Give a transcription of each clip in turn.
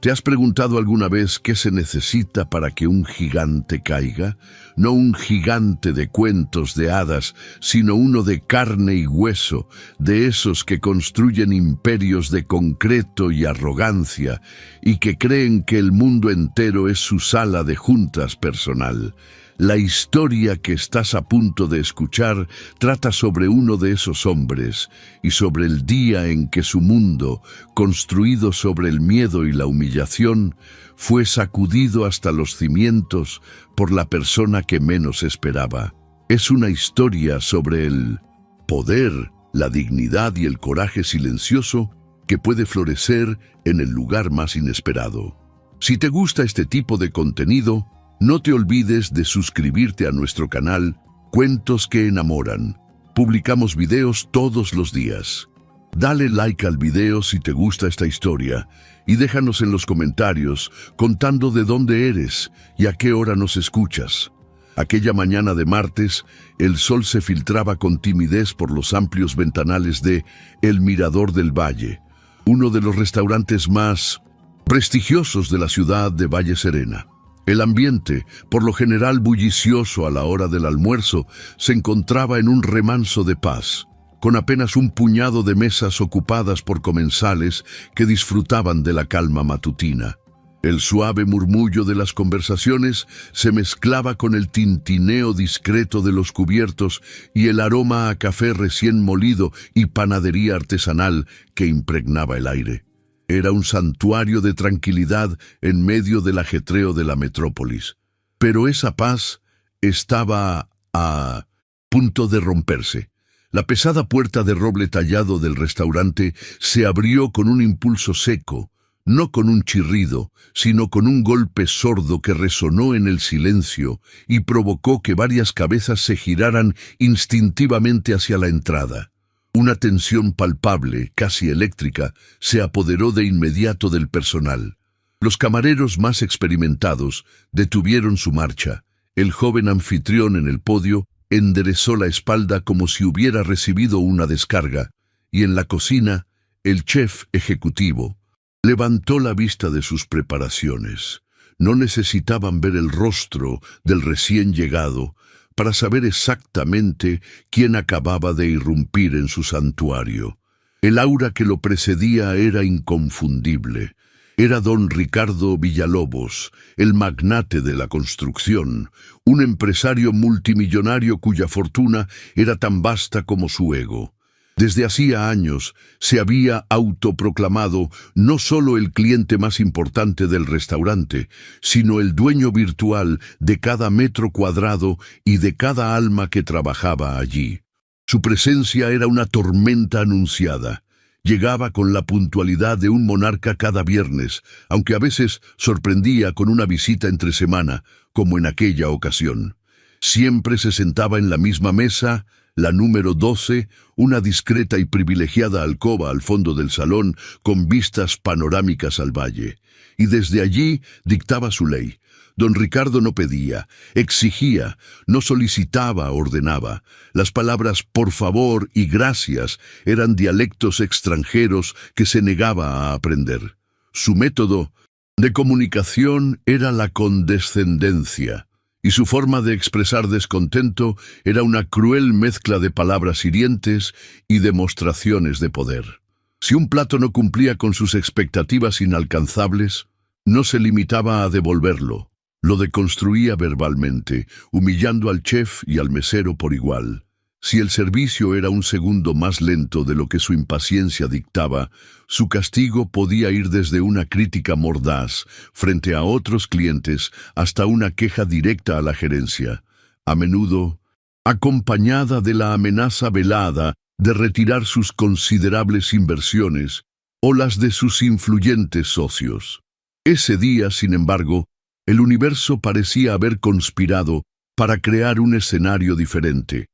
¿Te has preguntado alguna vez qué se necesita para que un gigante caiga? No un gigante de cuentos de hadas, sino uno de carne y hueso, de esos que construyen imperios de concreto y arrogancia, y que creen que el mundo entero es su sala de juntas personal. La historia que estás a punto de escuchar trata sobre uno de esos hombres y sobre el día en que su mundo, construido sobre el miedo y la humillación, fue sacudido hasta los cimientos por la persona que menos esperaba. Es una historia sobre el poder, la dignidad y el coraje silencioso que puede florecer en el lugar más inesperado. Si te gusta este tipo de contenido, no te olvides de suscribirte a nuestro canal Cuentos que Enamoran. Publicamos videos todos los días. Dale like al video si te gusta esta historia y déjanos en los comentarios contando de dónde eres y a qué hora nos escuchas. Aquella mañana de martes, el sol se filtraba con timidez por los amplios ventanales de El Mirador del Valle, uno de los restaurantes más prestigiosos de la ciudad de Valle Serena. El ambiente, por lo general bullicioso a la hora del almuerzo, se encontraba en un remanso de paz, con apenas un puñado de mesas ocupadas por comensales que disfrutaban de la calma matutina. El suave murmullo de las conversaciones se mezclaba con el tintineo discreto de los cubiertos y el aroma a café recién molido y panadería artesanal que impregnaba el aire. Era un santuario de tranquilidad en medio del ajetreo de la metrópolis. Pero esa paz estaba a punto de romperse. La pesada puerta de roble tallado del restaurante se abrió con un impulso seco, no con un chirrido, sino con un golpe sordo que resonó en el silencio y provocó que varias cabezas se giraran instintivamente hacia la entrada. Una tensión palpable, casi eléctrica, se apoderó de inmediato del personal. Los camareros más experimentados detuvieron su marcha. El joven anfitrión en el podio enderezó la espalda como si hubiera recibido una descarga, y en la cocina, el chef ejecutivo levantó la vista de sus preparaciones. No necesitaban ver el rostro del recién llegado para saber exactamente quién acababa de irrumpir en su santuario. El aura que lo precedía era inconfundible. Era don Ricardo Villalobos, el magnate de la construcción, un empresario multimillonario cuya fortuna era tan vasta como su ego. Desde hacía años se había autoproclamado no solo el cliente más importante del restaurante, sino el dueño virtual de cada metro cuadrado y de cada alma que trabajaba allí. Su presencia era una tormenta anunciada. Llegaba con la puntualidad de un monarca cada viernes, aunque a veces sorprendía con una visita entre semana, como en aquella ocasión. Siempre se sentaba en la misma mesa, la número 12, una discreta y privilegiada alcoba al fondo del salón con vistas panorámicas al valle. Y desde allí dictaba su ley. Don Ricardo no pedía, exigía, no solicitaba, ordenaba. Las palabras por favor y gracias eran dialectos extranjeros que se negaba a aprender. Su método de comunicación era la condescendencia, y su forma de expresar descontento era una cruel mezcla de palabras hirientes y demostraciones de poder. Si un plato no cumplía con sus expectativas inalcanzables, no se limitaba a devolverlo. Lo deconstruía verbalmente, humillando al chef y al mesero por igual. Si el servicio era un segundo más lento de lo que su impaciencia dictaba, su castigo podía ir desde una crítica mordaz frente a otros clientes hasta una queja directa a la gerencia, a menudo acompañada de la amenaza velada de retirar sus considerables inversiones o las de sus influyentes socios. Ese día, sin embargo, el universo parecía haber conspirado para crear un escenario diferente.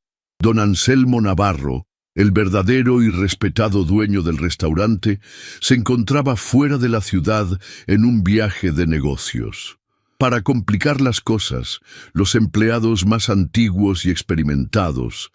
Don Anselmo Navarro, el verdadero y respetado dueño del restaurante, se encontraba fuera de la ciudad en un viaje de negocios. Para complicar las cosas, los empleados más antiguos y experimentados,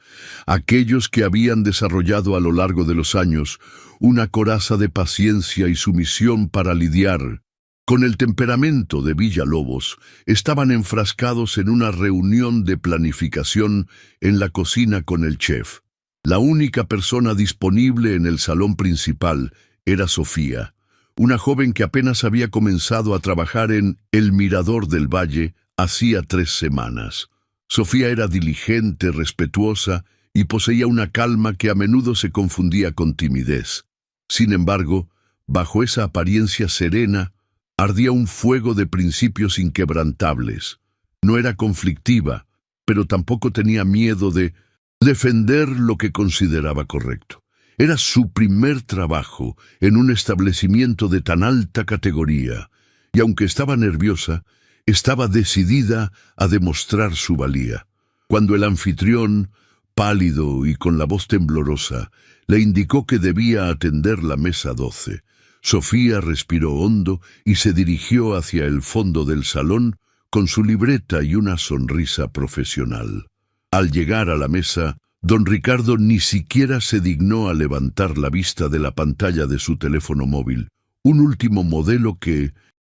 aquellos que habían desarrollado a lo largo de los años una coraza de paciencia y sumisión para lidiar Con el temperamento de Villalobos, estaban enfrascados en una reunión de planificación en la cocina con el chef. La única persona disponible en el salón principal era Sofía, una joven que apenas había comenzado a trabajar en El Mirador del Valle hacía 3 semanas. Sofía era diligente, respetuosa y poseía una calma que a menudo se confundía con timidez. Sin embargo, bajo esa apariencia serena, ardía un fuego de principios inquebrantables. No era conflictiva, pero tampoco tenía miedo de defender lo que consideraba correcto. Era su primer trabajo en un establecimiento de tan alta categoría, y aunque estaba nerviosa, estaba decidida a demostrar su valía. Cuando el anfitrión, pálido y con la voz temblorosa, le indicó que debía atender la mesa 12, Sofía respiró hondo y se dirigió hacia el fondo del salón con su libreta y una sonrisa profesional. Al llegar a la mesa, don Ricardo ni siquiera se dignó a levantar la vista de la pantalla de su teléfono móvil, un último modelo que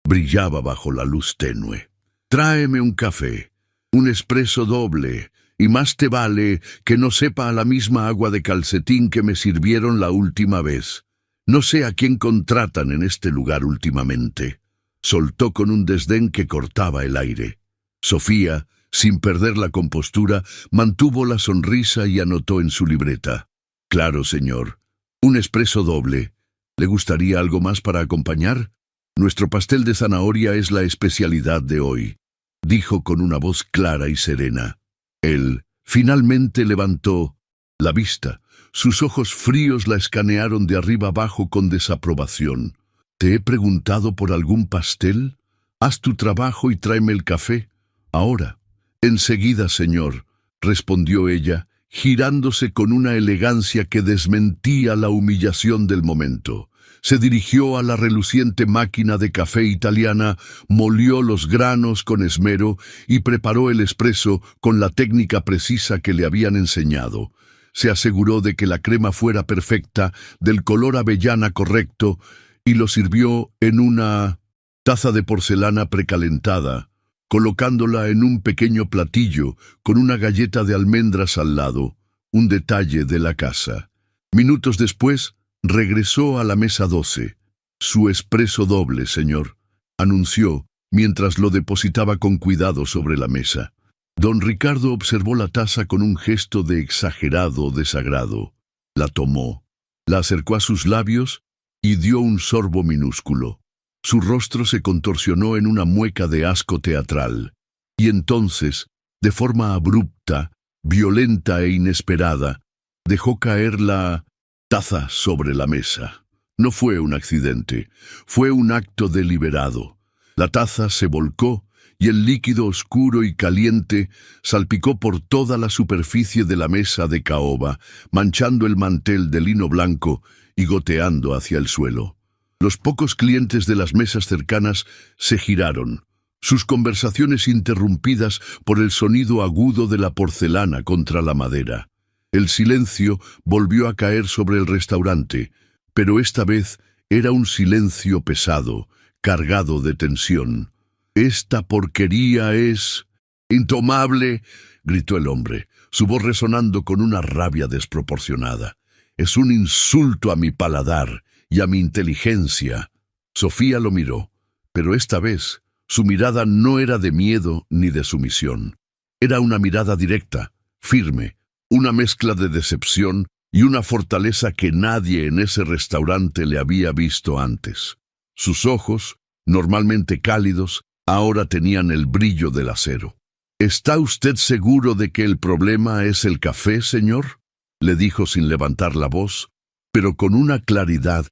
brillaba bajo la luz tenue. «Tráeme un café, un expreso doble, y más te vale que no sepa a la misma agua de calcetín que me sirvieron la última vez. No sé a quién contratan en este lugar últimamente», soltó con un desdén que cortaba el aire. Sofía, sin perder la compostura, mantuvo la sonrisa y anotó en su libreta: «Claro, señor. Un expreso doble. ¿Le gustaría algo más para acompañar? Nuestro pastel de zanahoria es la especialidad de hoy», dijo con una voz clara y serena. Él finalmente levantó la vista. Sus ojos fríos la escanearon de arriba abajo con desaprobación. «¿Te he preguntado por algún pastel? Haz tu trabajo y tráeme el café. Ahora». «Enseguida, señor», respondió ella, girándose con una elegancia que desmentía la humillación del momento. Se dirigió a la reluciente máquina de café italiana, molió los granos con esmero y preparó el expreso con la técnica precisa que le habían enseñado. Se aseguró de que la crema fuera perfecta, del color avellana correcto, y lo sirvió en una taza de porcelana precalentada, colocándola en un pequeño platillo con una galleta de almendras al lado, un detalle de la casa. Minutos después, regresó a la mesa 12. «Su expreso doble, señor», anunció, mientras lo depositaba con cuidado sobre la mesa. Don Ricardo observó la taza con un gesto de exagerado desagrado. La tomó, la acercó a sus labios y dio un sorbo minúsculo. Su rostro se contorsionó en una mueca de asco teatral. Y entonces, de forma abrupta, violenta e inesperada, dejó caer la taza sobre la mesa. No fue un accidente, fue un acto deliberado. La taza se volcó y el líquido oscuro y caliente salpicó por toda la superficie de la mesa de caoba, manchando el mantel de lino blanco y goteando hacia el suelo. Los pocos clientes de las mesas cercanas se giraron, sus conversaciones interrumpidas por el sonido agudo de la porcelana contra la madera. El silencio volvió a caer sobre el restaurante, pero esta vez era un silencio pesado, cargado de tensión. «Esta porquería es intomable», gritó el hombre, su voz resonando con una rabia desproporcionada. «Es un insulto a mi paladar y a mi inteligencia». Sofía lo miró, pero esta vez su mirada no era de miedo ni de sumisión. Era una mirada directa, firme, una mezcla de decepción y una fortaleza que nadie en ese restaurante le había visto antes. Sus ojos, normalmente cálidos, ahora tenían el brillo del acero. «¿Está usted seguro de que el problema es el café, señor?», le dijo sin levantar la voz, pero con una claridad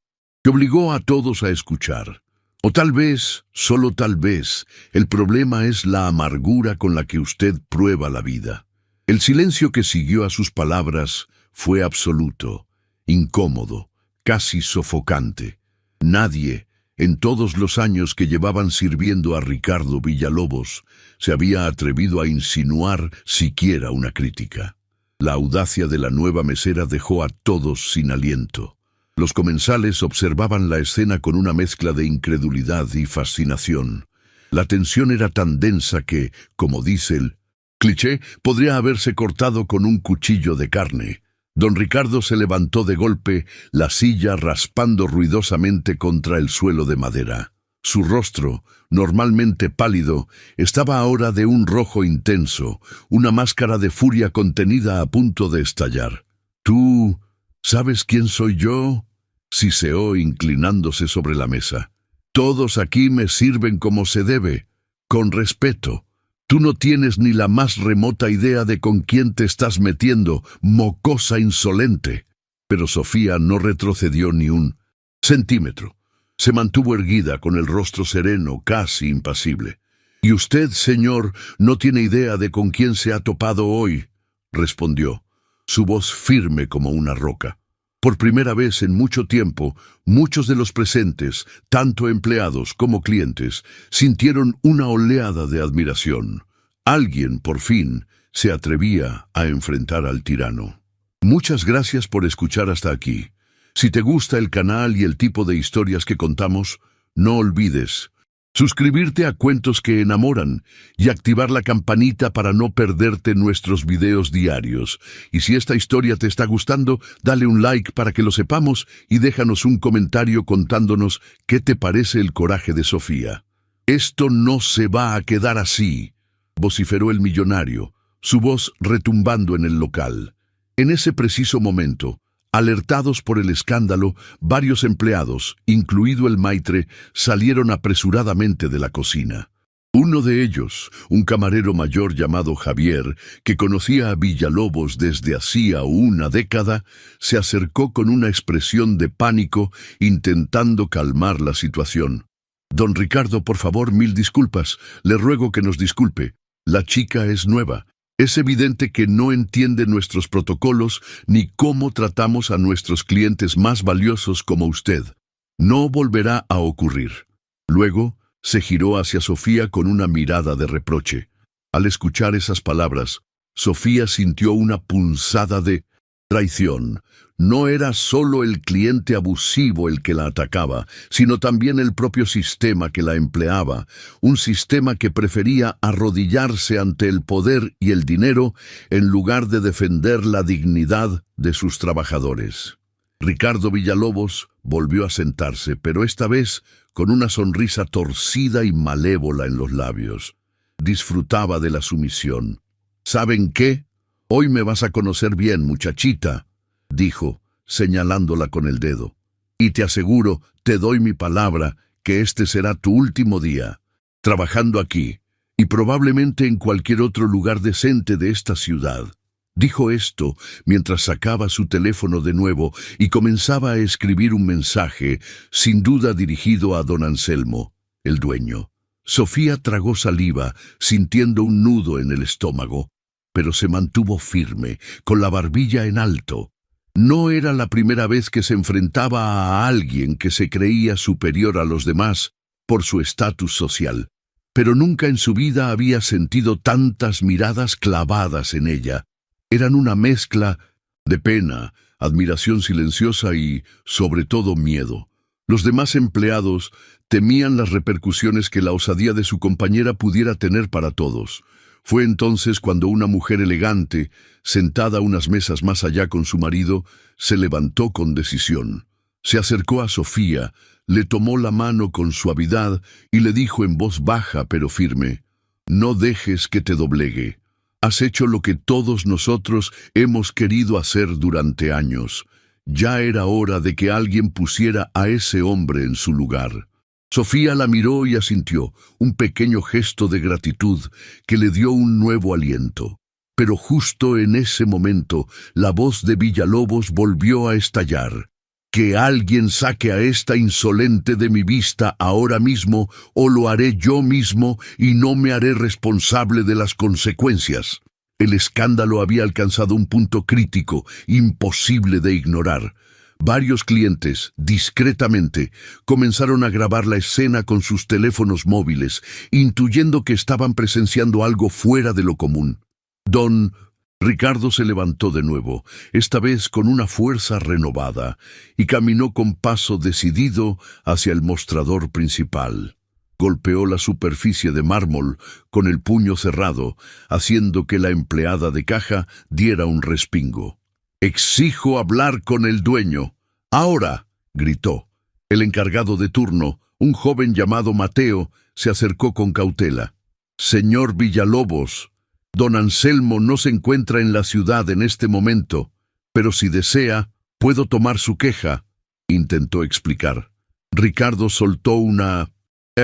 que obligó a todos a escuchar. «O tal vez, solo tal vez, el problema es la amargura con la que usted prueba la vida». El silencio que siguió a sus palabras fue absoluto, incómodo, casi sofocante. Nadie, en todos los años que llevaban sirviendo a Ricardo Villalobos, se había atrevido a insinuar siquiera una crítica. La audacia de la nueva mesera dejó a todos sin aliento. Los comensales observaban la escena con una mezcla de incredulidad y fascinación. La tensión era tan densa que, como dice el cliché, podría haberse cortado con un cuchillo de carne. Don Ricardo se levantó de golpe, la silla raspando ruidosamente contra el suelo de madera. Su rostro, normalmente pálido, estaba ahora de un rojo intenso, una máscara de furia contenida a punto de estallar. «¿Tú sabes quién soy yo?», siseó inclinándose sobre la mesa. «Todos aquí me sirven como se debe, con respeto. Tú no tienes ni la más remota idea de con quién te estás metiendo, mocosa insolente». Pero Sofía no retrocedió ni un centímetro. Se mantuvo erguida, con el rostro sereno, casi impasible. «Y usted, señor, no tiene idea de con quién se ha topado hoy», respondió, su voz firme como una roca. Por primera vez en mucho tiempo, muchos de los presentes, tanto empleados como clientes, sintieron una oleada de admiración. Alguien, por fin, se atrevía a enfrentar al tirano. Muchas gracias por escuchar hasta aquí. Si te gusta el canal y el tipo de historias que contamos, no olvides suscribirte a Cuentos que Enamoran y activar la campanita para no perderte nuestros videos diarios. Y si esta historia te está gustando, dale un like para que lo sepamos y déjanos un comentario contándonos qué te parece el coraje de Sofía. «Esto no se va a quedar así», vociferó el millonario, su voz retumbando en el local. En ese preciso momento, alertados por el escándalo, varios empleados, incluido el maitre, salieron apresuradamente de la cocina. Uno de ellos, un camarero mayor llamado Javier, que conocía a Villalobos desde hacía una década, se acercó con una expresión de pánico, intentando calmar la situación. «Don Ricardo, por favor, 1000 disculpas. Le ruego que nos disculpe. La chica es nueva. Es evidente que no entiende nuestros protocolos ni cómo tratamos a nuestros clientes más valiosos como usted. No volverá a ocurrir». Luego, se giró hacia Sofía con una mirada de reproche. Al escuchar esas palabras, Sofía sintió una punzada de traición. No era solo el cliente abusivo el que la atacaba, sino también el propio sistema que la empleaba, un sistema que prefería arrodillarse ante el poder y el dinero en lugar de defender la dignidad de sus trabajadores. Ricardo Villalobos volvió a sentarse, pero esta vez con una sonrisa torcida y malévola en los labios. Disfrutaba de la sumisión. «¿Saben qué? Hoy me vas a conocer bien, muchachita», dijo, señalándola con el dedo. «Y te aseguro, te doy mi palabra, que este será tu último día, trabajando aquí, y probablemente en cualquier otro lugar decente de esta ciudad». Dijo esto mientras sacaba su teléfono de nuevo y comenzaba a escribir un mensaje, sin duda dirigido a don Anselmo, el dueño. Sofía tragó saliva, sintiendo un nudo en el estómago, pero se mantuvo firme, con la barbilla en alto. No era la primera vez que se enfrentaba a alguien que se creía superior a los demás por su estatus social, pero nunca en su vida había sentido tantas miradas clavadas en ella. Eran una mezcla de pena, admiración silenciosa y, sobre todo, miedo. Los demás empleados temían las repercusiones que la osadía de su compañera pudiera tener para todos. Fue entonces cuando una mujer elegante, sentada unas mesas más allá con su marido, se levantó con decisión. Se acercó a Sofía, le tomó la mano con suavidad y le dijo en voz baja pero firme: «No dejes que te doblegue. Has hecho lo que todos nosotros hemos querido hacer durante años. Ya era hora de que alguien pusiera a ese hombre en su lugar». Sofía la miró y asintió, un pequeño gesto de gratitud que le dio un nuevo aliento. Pero justo en ese momento, la voz de Villalobos volvió a estallar. «Que alguien saque a esta insolente de mi vista ahora mismo, o lo haré yo mismo y no me haré responsable de las consecuencias». El escándalo había alcanzado un punto crítico, imposible de ignorar. Varios clientes, discretamente, comenzaron a grabar la escena con sus teléfonos móviles, intuyendo que estaban presenciando algo fuera de lo común. Don Ricardo se levantó de nuevo, esta vez con una fuerza renovada, y caminó con paso decidido hacia el mostrador principal. Golpeó la superficie de mármol con el puño cerrado, haciendo que la empleada de caja diera un respingo. «Exijo hablar con el dueño. Ahora», gritó. El encargado de turno, un joven llamado Mateo, se acercó con cautela. «Señor Villalobos, don Anselmo no se encuentra en la ciudad en este momento, pero si desea, puedo tomar su queja», intentó explicar. Ricardo soltó una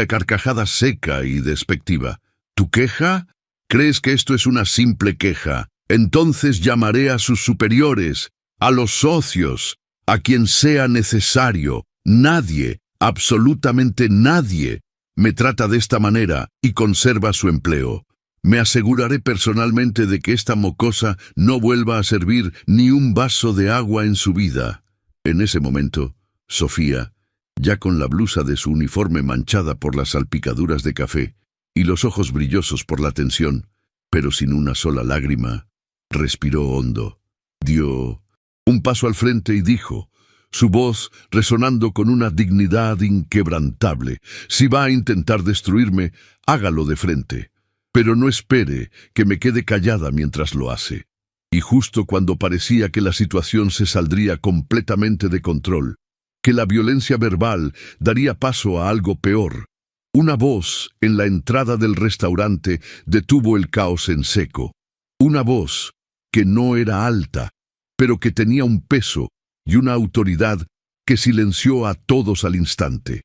carcajada seca y despectiva. «¿Tu queja? ¿Crees que esto es una simple queja? Entonces llamaré a sus superiores, a los socios, a quien sea necesario. Nadie, absolutamente nadie, me trata de esta manera y conserva su empleo. Me aseguraré personalmente de que esta mocosa no vuelva a servir ni un vaso de agua en su vida». En ese momento, Sofía, ya con la blusa de su uniforme manchada por las salpicaduras de café y los ojos brillosos por la tensión, pero sin una sola lágrima, respiró hondo, dio un paso al frente y dijo, su voz resonando con una dignidad inquebrantable: «Si va a intentar destruirme, hágalo de frente, pero no espere que me quede callada mientras lo hace». Y justo cuando parecía que la situación se saldría completamente de control, que la violencia verbal daría paso a algo peor, una voz en la entrada del restaurante detuvo el caos en seco. Una voz que no era alta, pero que tenía un peso y una autoridad que silenció a todos al instante.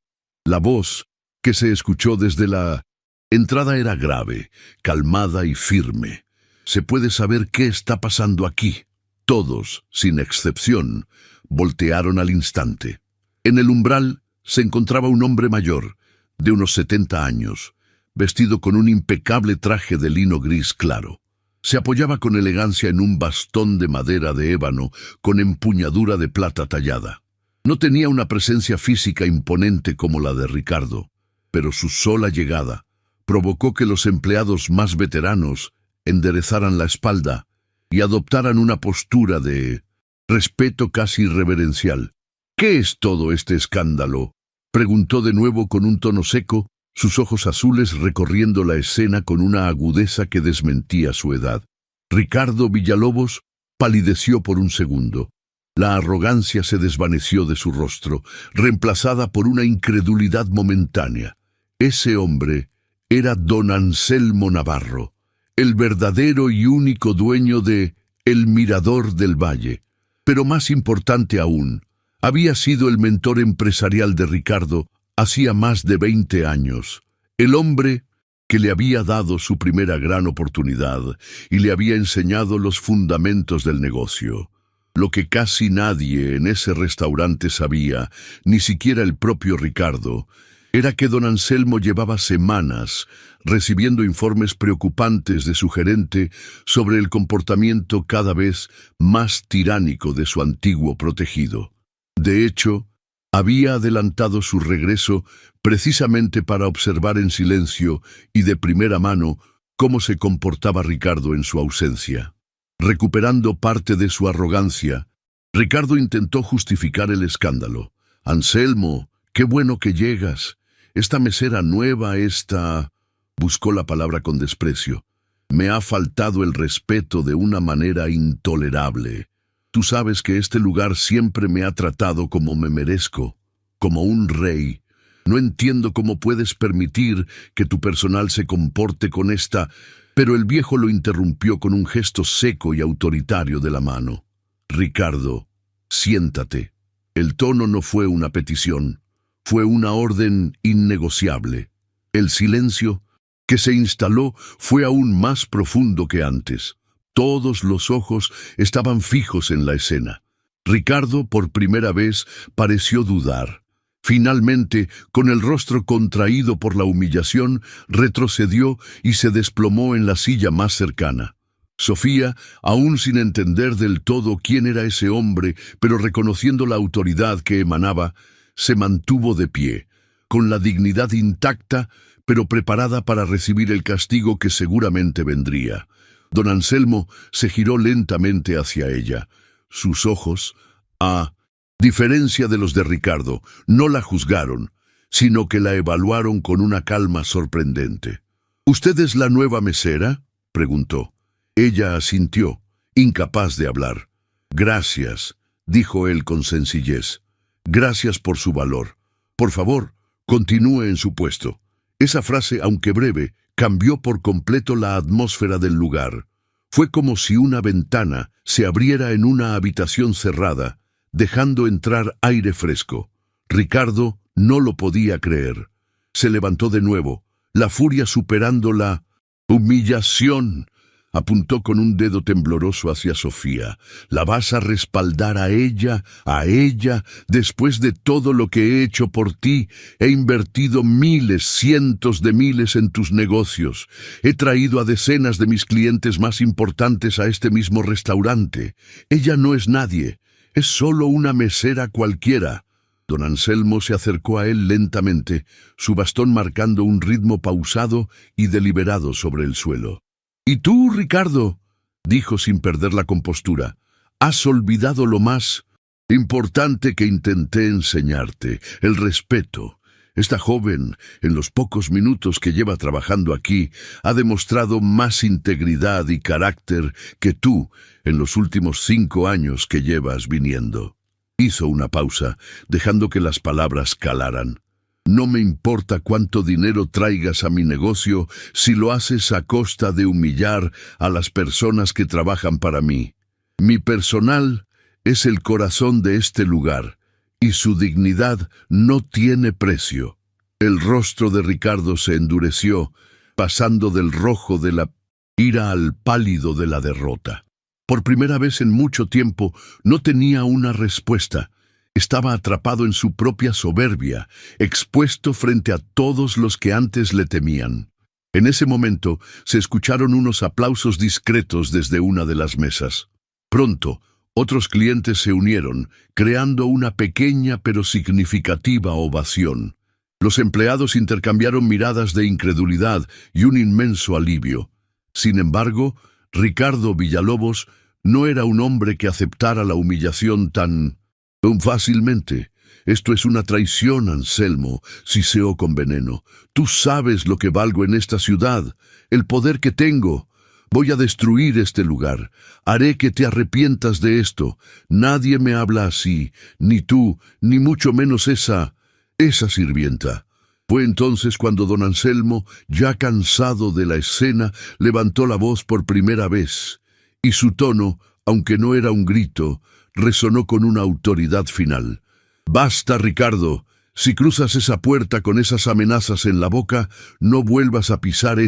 La voz que se escuchó desde la entrada era grave, calmada y firme. «Se puede saber qué está pasando aquí». Todos, sin excepción, voltearon al instante. En el umbral se encontraba un hombre mayor, de unos 70 años, vestido con un impecable traje de lino gris claro. Se apoyaba con elegancia en un bastón de madera de ébano con empuñadura de plata tallada. No tenía una presencia física imponente como la de Ricardo, pero su sola llegada provocó que los empleados más veteranos enderezaran la espalda y adoptaran una postura de respeto casi reverencial. «¿Qué es todo este escándalo?», preguntó de nuevo con un tono seco, sus ojos azules recorriendo la escena con una agudeza que desmentía su edad. Ricardo Villalobos palideció por un segundo. La arrogancia se desvaneció de su rostro, reemplazada por una incredulidad momentánea. Ese hombre era don Anselmo Navarro, el verdadero y único dueño de El Mirador del Valle. Pero más importante aún, había sido el mentor empresarial de Ricardo hacía más de 20 años, el hombre que le había dado su primera gran oportunidad y le había enseñado los fundamentos del negocio. Lo que casi nadie en ese restaurante sabía, ni siquiera el propio Ricardo, era que don Anselmo llevaba semanas recibiendo informes preocupantes de su gerente sobre el comportamiento cada vez más tiránico de su antiguo protegido. De hecho, había adelantado su regreso precisamente para observar en silencio y de primera mano cómo se comportaba Ricardo en su ausencia. Recuperando parte de su arrogancia, Ricardo intentó justificar el escándalo. «Anselmo, qué bueno que llegas. Esta mesera nueva, buscó la palabra con desprecio. «Me ha faltado el respeto de una manera intolerable. Tú sabes que este lugar siempre me ha tratado como me merezco, como un rey. No entiendo cómo puedes permitir que tu personal se comporte con esta...». Pero el viejo lo interrumpió con un gesto seco y autoritario de la mano. «Ricardo, siéntate». El tono no fue una petición, fue una orden innegociable. El silencio que se instaló fue aún más profundo que antes. Todos los ojos estaban fijos en la escena. Ricardo, por primera vez, pareció dudar. Finalmente, con el rostro contraído por la humillación, retrocedió y se desplomó en la silla más cercana. Sofía, aún sin entender del todo quién era ese hombre, pero reconociendo la autoridad que emanaba, se mantuvo de pie, con la dignidad intacta, pero preparada para recibir el castigo que seguramente vendría. Don Anselmo se giró lentamente hacia ella. Sus ojos, a diferencia de los de Ricardo, no la juzgaron, sino que la evaluaron con una calma sorprendente. —¿Usted es la nueva mesera? —preguntó. Ella asintió, incapaz de hablar. —Gracias —dijo él con sencillez—. Gracias por su valor. Por favor, continúe en su puesto. Esa frase, aunque breve, cambió por completo la atmósfera del lugar. Fue como si una ventana se abriera en una habitación cerrada, dejando entrar aire fresco. Ricardo no lo podía creer. Se levantó de nuevo, la furia superando la humillación. Apuntó con un dedo tembloroso hacia Sofía. ¿La vas a respaldar a ella, después de todo lo que he hecho por ti? He invertido miles, cientos de miles en tus negocios. He traído a decenas de mis clientes más importantes a este mismo restaurante. Ella no es nadie, es solo una mesera cualquiera. Don Anselmo se acercó a él lentamente, su bastón marcando un ritmo pausado y deliberado sobre el suelo. —¿Y tú, Ricardo? —dijo sin perder la compostura—, has olvidado lo más importante que intenté enseñarte, el respeto. Esta joven, en los pocos minutos que lleva trabajando aquí, ha demostrado más integridad y carácter que tú en los últimos 5 años que llevas viniendo. Hizo una pausa, dejando que las palabras calaran. No me importa cuánto dinero traigas a mi negocio si lo haces a costa de humillar a las personas que trabajan para mí. Mi personal es el corazón de este lugar y su dignidad no tiene precio. El rostro de Ricardo se endureció, pasando del rojo de la ira al pálido de la derrota. Por primera vez en mucho tiempo no tenía una respuesta. Estaba atrapado en su propia soberbia, expuesto frente a todos los que antes le temían. En ese momento se escucharon unos aplausos discretos desde una de las mesas. Pronto, otros clientes se unieron, creando una pequeña pero significativa ovación. Los empleados intercambiaron miradas de incredulidad y un inmenso alivio. Sin embargo, Ricardo Villalobos no era un hombre que aceptara la humillación tan fácilmente. Esto es una traición, Anselmo, siseó con veneno. Tú sabes lo que valgo en esta ciudad, el poder que tengo. Voy a destruir este lugar. Haré que te arrepientas de esto. Nadie me habla así, ni tú, ni mucho menos esa sirvienta. Fue entonces cuando don Anselmo, ya cansado de la escena, levantó la voz por primera vez, y su tono, aunque no era un grito, resonó con una autoridad final. «Basta, Ricardo. Si cruzas esa puerta con esas amenazas en la boca, no vuelvas a pisar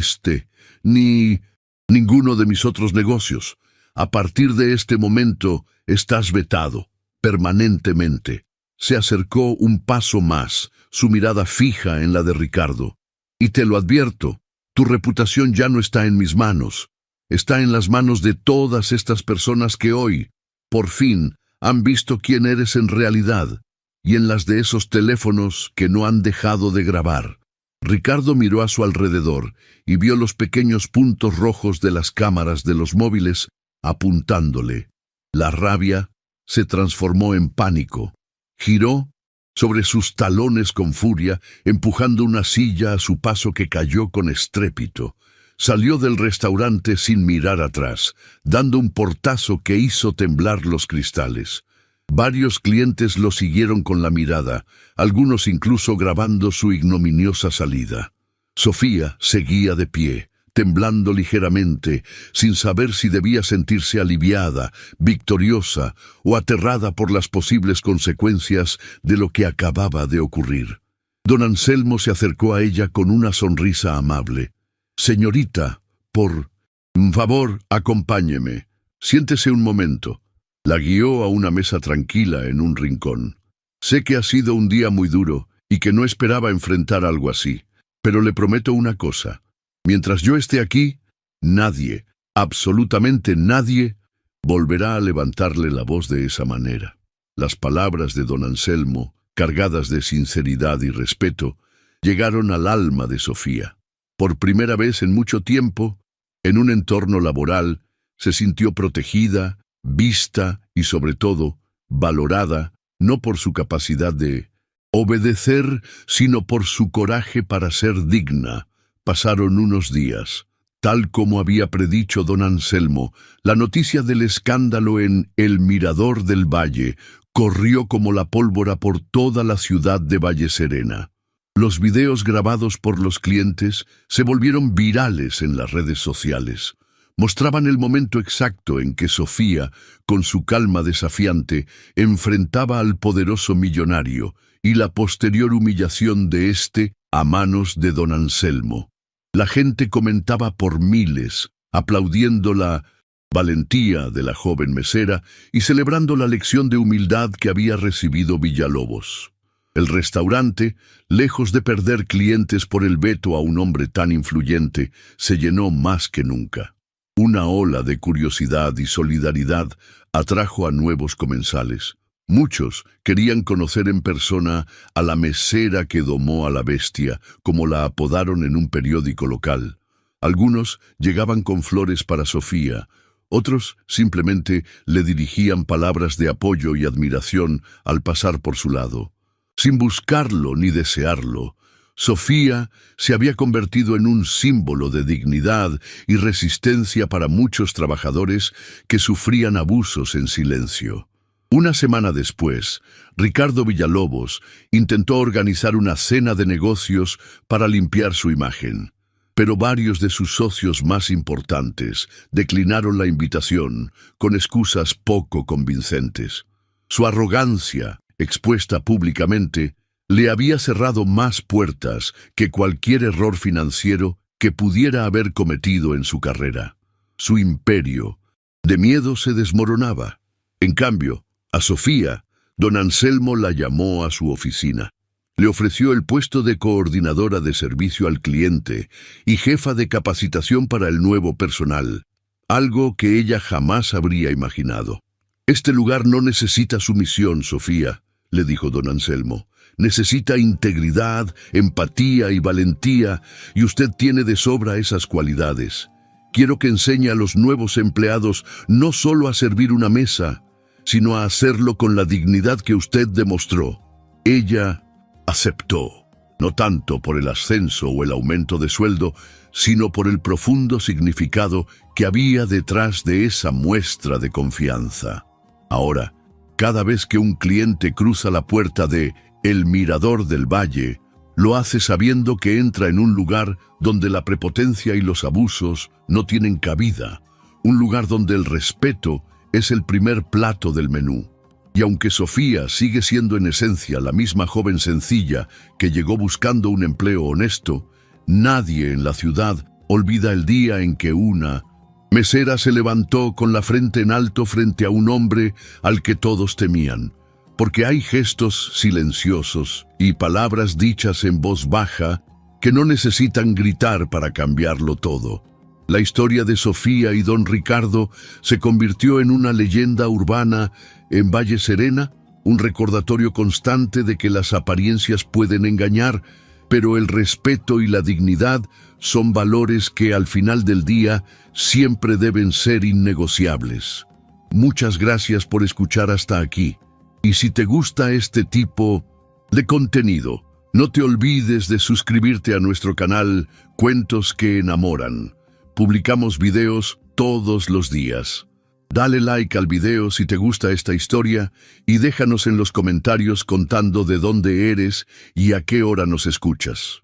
ni ninguno de mis otros negocios. A partir de este momento estás vetado, permanentemente». Se acercó un paso más, su mirada fija en la de Ricardo. «Y te lo advierto, tu reputación ya no está en mis manos. Está en las manos de todas estas personas que hoy, por fin, han visto quién eres en realidad, y en las de esos teléfonos que no han dejado de grabar». Ricardo miró a su alrededor y vio los pequeños puntos rojos de las cámaras de los móviles apuntándole. La rabia se transformó en pánico. Giró sobre sus talones con furia, empujando una silla a su paso que cayó con estrépito. Salió del restaurante sin mirar atrás, dando un portazo que hizo temblar los cristales. Varios clientes lo siguieron con la mirada, algunos incluso grabando su ignominiosa salida. Sofía seguía de pie, temblando ligeramente, sin saber si debía sentirse aliviada, victoriosa o aterrada por las posibles consecuencias de lo que acababa de ocurrir. Don Anselmo se acercó a ella con una sonrisa amable. «Señorita, por favor, acompáñeme. Siéntese un momento». La guió a una mesa tranquila en un rincón. «Sé que ha sido un día muy duro y que no esperaba enfrentar algo así, pero le prometo una cosa. Mientras yo esté aquí, nadie, absolutamente nadie, volverá a levantarle la voz de esa manera». Las palabras de don Anselmo, cargadas de sinceridad y respeto, llegaron al alma de Sofía. Por primera vez en mucho tiempo, En un entorno laboral, se sintió protegida, vista y, sobre todo, valorada, no por su capacidad de obedecer, sino por su coraje para ser digna. Pasaron unos días. Tal como había predicho don Anselmo, la noticia del escándalo en El Mirador del Valle corrió como la pólvora por toda la ciudad de Valleserena. Los videos grabados por los clientes se volvieron virales en las redes sociales. Mostraban el momento exacto en que Sofía, con su calma desafiante, enfrentaba al poderoso millonario y la posterior humillación de éste a manos de don Anselmo. La gente comentaba por miles, aplaudiendo la valentía de la joven mesera y celebrando la lección de humildad que había recibido Villalobos. El restaurante, lejos de perder clientes por el veto a un hombre tan influyente, se llenó más que nunca. Una ola de curiosidad y solidaridad atrajo a nuevos comensales. Muchos querían conocer en persona a la mesera que domó a la bestia, como la apodaron en un periódico local. Algunos llegaban con flores para Sofía, otros simplemente le dirigían palabras de apoyo y admiración al pasar por su lado. Sin buscarlo ni desearlo, Sofía se había convertido en un símbolo de dignidad y resistencia para muchos trabajadores que sufrían abusos en silencio. Una semana después, Ricardo Villalobos intentó organizar una cena de negocios para limpiar su imagen, pero varios de sus socios más importantes declinaron la invitación con excusas poco convincentes. Su arrogancia, expuesta públicamente, le había cerrado más puertas que cualquier error financiero que pudiera haber cometido en su carrera. Su imperio de miedo se desmoronaba. En cambio, a Sofía, don Anselmo la llamó a su oficina. Le ofreció el puesto de coordinadora de servicio al cliente y jefa de capacitación para el nuevo personal, algo que ella jamás habría imaginado. «Este lugar no necesita sumisión, Sofía», le dijo don Anselmo. «Necesita integridad, empatía y valentía, y usted tiene de sobra esas cualidades. Quiero que enseñe a los nuevos empleados no solo a servir una mesa, sino a hacerlo con la dignidad que usted demostró». Ella aceptó, no tanto por el ascenso o el aumento de sueldo, sino por el profundo significado que había detrás de esa muestra de confianza. Ahora, cada vez que un cliente cruza la puerta de El Mirador del Valle, lo hace sabiendo que entra en un lugar donde la prepotencia y los abusos no tienen cabida, un lugar donde el respeto es el primer plato del menú. Y aunque Sofía sigue siendo en esencia la misma joven sencilla que llegó buscando un empleo honesto, nadie en la ciudad olvida el día en que una mesera se levantó con la frente en alto frente a un hombre al que todos temían. Porque hay gestos silenciosos y palabras dichas en voz baja que no necesitan gritar para cambiarlo todo. La historia de Sofía y don Ricardo se convirtió en una leyenda urbana en Valleserena, un recordatorio constante de que las apariencias pueden engañar, pero el respeto y la dignidad son valores que al final del día siempre deben ser innegociables. Muchas gracias por escuchar hasta aquí. Y si te gusta este tipo de contenido, no te olvides de suscribirte a nuestro canal Cuentos que Enamoran. Publicamos videos todos los días. Dale like al video si te gusta esta historia y déjanos en los comentarios contando de dónde eres y a qué hora nos escuchas.